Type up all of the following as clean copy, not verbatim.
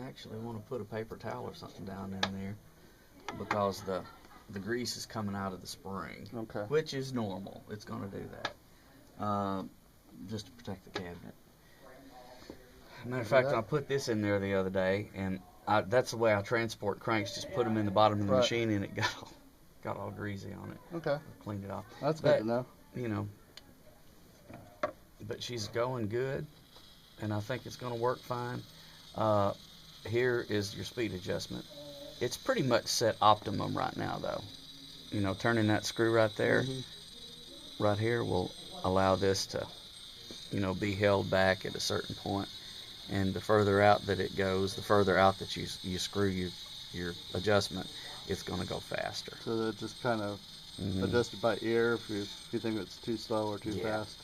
actually want to put a paper towel or something down in there because the grease is coming out of the spring, Okay. which is normal. It's going to do that, just to protect the cabinet. Matter of fact, I put this in there the other day, and that's the way I transport cranks. Just put them in the bottom of the machine, and it got all greasy on it. Okay. I cleaned it off. That's good to know. You know, but she's going good, and I think it's going to work fine. Here is your speed adjustment. It's pretty much set optimum right now, though. You know, turning that screw right there, right here, will allow this to, you know, be held back at a certain point. And the further out that it goes, the further out that you screw your adjustment, it's going to go faster. So they're just kind of adjusted by ear if you think it's too slow or too fast.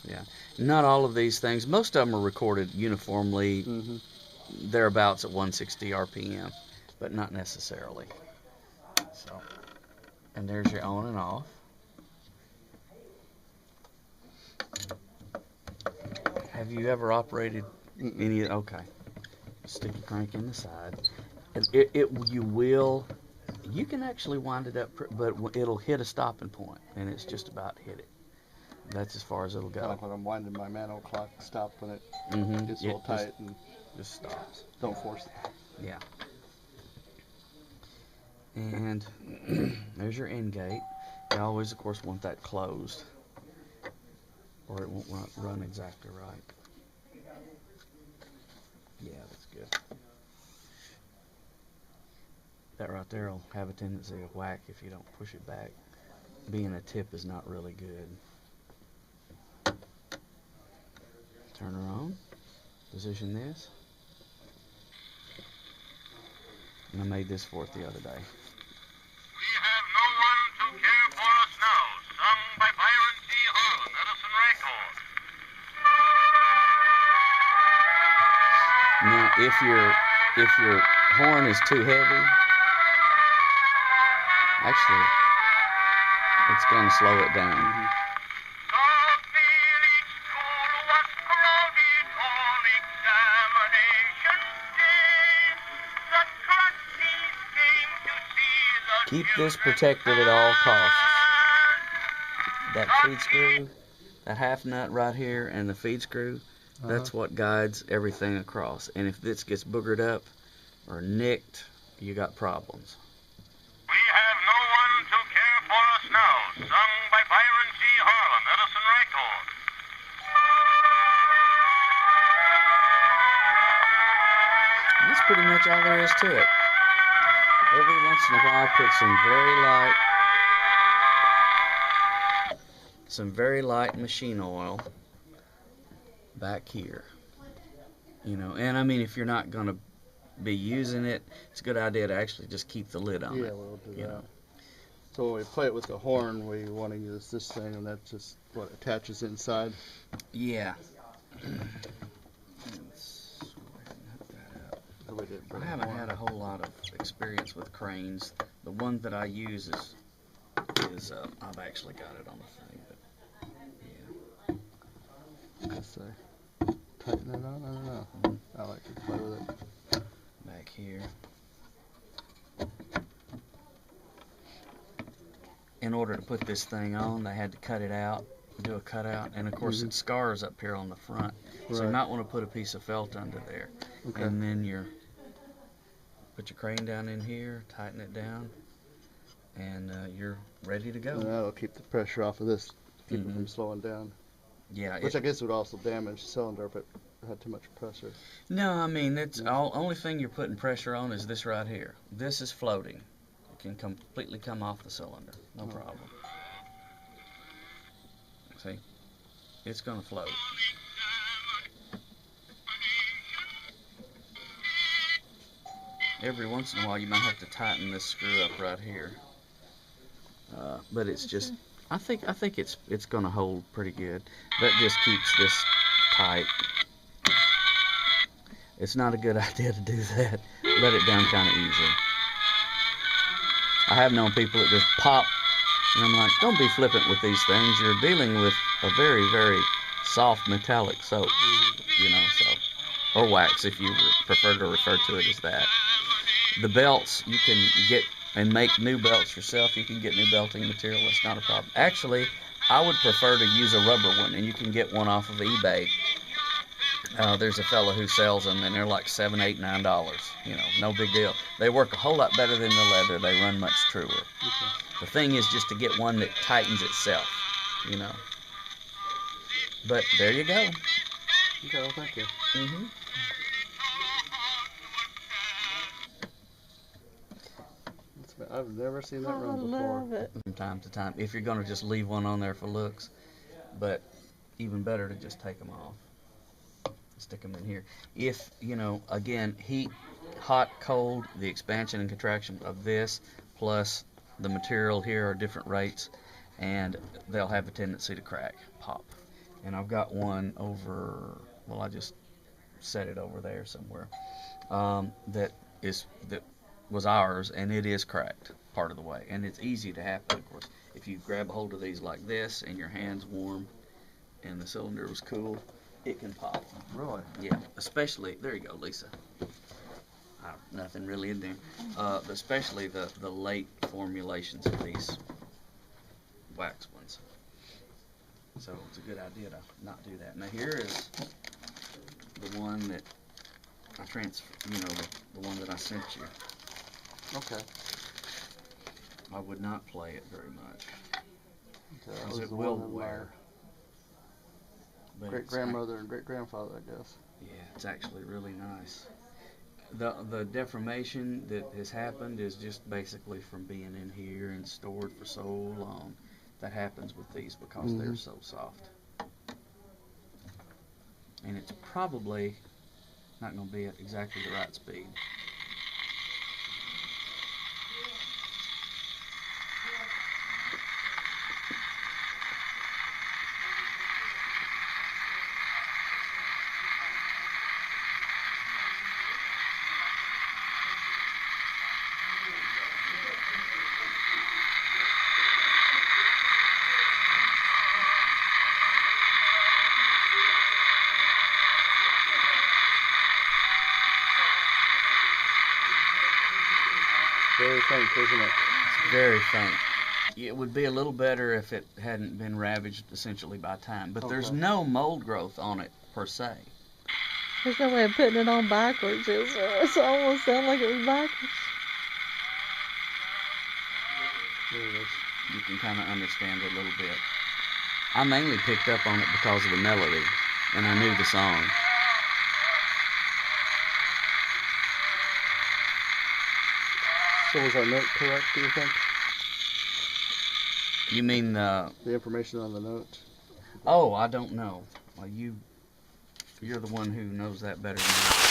Yeah. Not all of these things. Most of them are recorded uniformly, thereabouts at 160 RPM, but not necessarily. So, and there's your on and off. Have you ever operated any? Okay. Stick your crank in the side. You can actually wind it up, but it'll hit a stopping point, and it's just about hit it. That's as far as it'll go. Kind of like when I'm winding my manual clock, stop when it gets a little tight and just stops. Don't force it. Yeah. And there's your end gate. You always, of course, want that closed, or it won't run exactly right. Yeah, that's good. That right there will have a tendency to whack if you don't push it back. Being a tip is not really good. Turn her on. Position this. And I made this for it the other day. We have no one to care for us now, sung by Byron C. Harlan, Edison record. Now, if your horn is too heavy, actually, it's going to slow it down. Keep this protected at all costs. That feed screw, that half nut right here, and the feed screw, that's what guides everything across. And if this gets boogered up or nicked, you got problems. We have no one to care for us now, sung by Byron C. Harlan, Edison record. And that's pretty much all there is to it. Every once in a while, put some very light machine oil back here. You know, and I mean, if you're not going to be using it, it's a good idea to actually just keep the lid on it. Yeah, we'll do that. So when we play it with the horn, we want to use this thing, and that's just what attaches inside. Yeah. I haven't had a whole lot of experience with cranes. The one that I use is I've actually got it on the thing, but yeah. Just tighten it on. I don't know. I like to play with it. Back here. In order to put this thing on, they had to cut it out, do a cutout, and of course it scars up here on the front. So you might want to put a piece of felt under there, and then put your crane down in here, tighten it down, and you're ready to go. And that'll keep the pressure off of this, keep it from slowing down. Yeah. Which I guess would also damage the cylinder if it had too much pressure. No, I mean, it's only thing you're putting pressure on is this right here. This is floating. It can completely come off the cylinder. No problem. See? It's going to float. Every once in a while you might have to tighten this screw up right here, but it's just I think it's going to hold pretty good. That just keeps this tight. It's not a good idea to do that. Let it down kind of easy. I have known people that just pop, and I'm like, don't be flippant with these things. You're dealing with a very, very soft metallic soap, you know. So or wax if you prefer to refer to it as that. The belts, you can get and make new belts yourself. You can get new belting material. That's not a problem. Actually, I would prefer to use a rubber one, and you can get one off of eBay. There's a fella who sells them, and they're like $7, $8, $9. You know, no big deal. They work a whole lot better than the leather. They run much truer. Okay. The thing is just to get one that tightens itself, you know. But there you go. Okay, well, thank you. Mm-hmm. I've never seen that I run before. love it. From time to time, if you're going to just leave one on there for looks, but even better to just take them off, stick them in here. If, you know, again, heat, hot, cold, the expansion and contraction of this, plus the material here are different rates, and they'll have a tendency to crack, pop. And I've got one over, well, I just set it over there somewhere, that was ours, and it is cracked part of the way, and it's easy to happen. Of course, if you grab a hold of these like this and your hand's warm and the cylinder was cool, it can pop. Really? Yeah, especially, there you go, Lisa. Nothing really in there. Especially the late formulations of these wax ones. So it's a good idea to not do that. Now here is the one that I the one that I sent you. Okay. I would not play it very much, Okay, that because was it the will one that wear. my But great grandmother and great grandfather, I guess. yeah, it's actually really nice. The deformation that has happened is just basically from being in here and stored for so long. That happens with these because they're so soft. And it's probably not going to be at exactly the right speed. Very faint, isn't it? It's very faint. It would be a little better if it hadn't been ravaged essentially by time, but there's Okay. no mold growth on it per se. There's no way of putting it on backwards, is there? It almost sounded like it was backwards. There it is. You can kind of understand it a little bit. I mainly picked up on it because of the melody, and I knew the song. So was our note correct, do you think? You mean The information on the note? Oh, I don't know. Well, you're the one who knows that better than me.